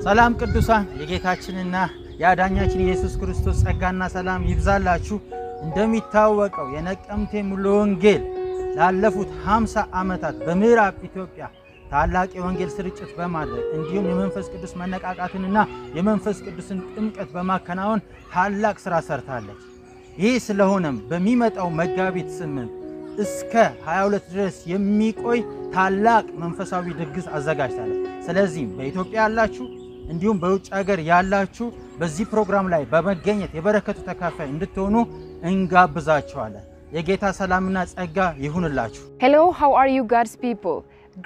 ሰላም ቅዱሳን የጌታችንና ያዳኛችን ኢየሱስ ክርስቶስ ጸጋና ሰላም ይብዛላችሁ። እንደሚታወቀው የነቀምቴ ሙሉ ወንጌል ላለፉት 50 ዓመታት በምዕራብ ኢትዮጵያ ታላቅ የወንጌል ስርጭት በማድረግ እንዲሁም የመንፈስ ቅዱስ መነቃቃትንና የመንፈስ ቅዱስን ጥምቀት በማከናወን ታላቅ ስራ ሰርታለች። ይህ ስለሆነም በሚመጣው መጋቢት 8 እስከ 22 ድረስ የሚቆይ ታላቅ መንፈሳዊ ድግስ አዘጋጅታለች። ስለዚህ በኢትዮጵያ ያላችሁ እንዲሁም በውጭ ሀገር ያላችሁ በዚህ ፕሮግራም ላይ በመገኘት የበረከቱ ተካፋይ እንድትሆኑ እንጋብዛችኋለን። የጌታ ሰላምና ጸጋ ይሁንላችሁ። Hello, how are you God's people?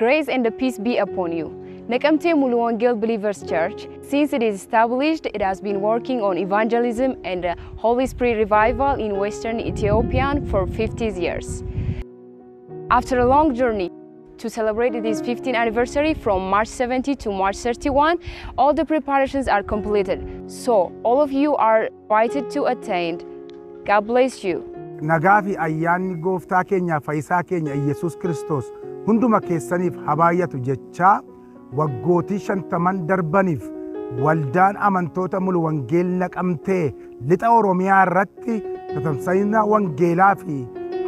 Grace and peace be upon you. Nekamte Mulu Wangel Believers Church, since it is established, it has been working on evangelism and Holy Spirit revival in Western Ethiopia for 50 years. After a long journey to celebrate this 15th anniversary from March 70 to March 31, all the preparations are completed. So, all of you are invited to attend. God bless you. Nagafi ayyaanni gooftaa keenya fayyisaa keenya Yesuus Kiristoos hunduma keessaniif habaayatu jechaa waggootii 50 darbaniif waldaan amantoota mulu wangeel naqamtee lixa Oromiyaa irratti tatamsa'ina wangeelaa fi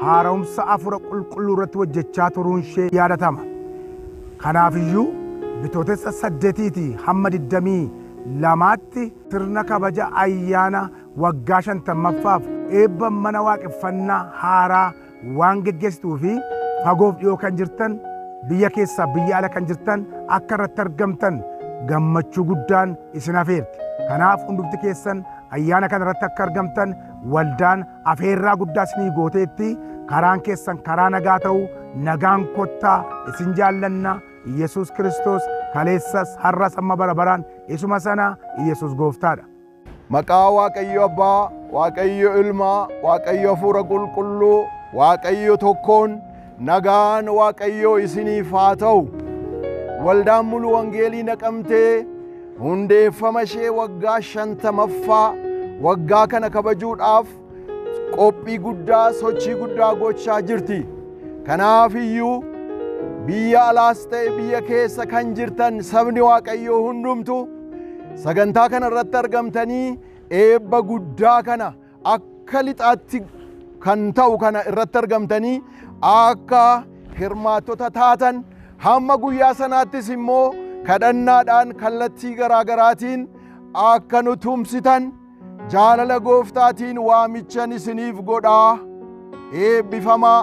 haaromsa afura qulqulluu irratti hojjechaa turuun ishee yaadatama. Kanaafiyyuu bitootessa 8 hamma 22tti sirna kabaja ayyaana waggaa 50ffaaf eebba mana waaqeffannaa haaraa waan geggeessituu fi fagoof dhiyoo kan jirtan biyya keessaa biyya ala kan jirtan akka irratti argamtan gammachuu guddaan isin afeerti. Kanaaf hundumti keessan ayyaana kana irratti akka argamtan waldaan afeerraa guddaa isinii gooteetti. Karaan keessan karaa nagaa ta'u nagaan kottaa isin jaallanna. Yesuus Kiristoos kaleessas har'as amma bara baraan isuma sana Yesuus gooftaadha. Maqaa Waaqayyo Abbaa, Waaqayyo Ilmaa, Waaqayyo Hafuura Qulqulluu, Waaqayyo tokkoon nagaan Waaqayyo isiniif haa ta'u. Waldaan mulu wangeelii naqamtee hundeeffama ishee waggaa 50ffaa waggaa kana kabajuudhaaf qophii guddaa sochii guddaa gochaa jirti. Kanaaf iyyuu biyya alaas ta'e biyya keessa kan jirtan sabni Waaqayyoo hundumtu sagantaa kana irratti argamtanii eebba guddaa kana akka lixaatti kan ta'u kana irratti argamtanii akka hirmaattota taatan hamma guyyaa sanaattis immoo kadhannaadhaan kallattii garaagaraatiin akka nu tumsitan jaalala gooftaatiin waamichan isiniif godhaa eebbifamaa.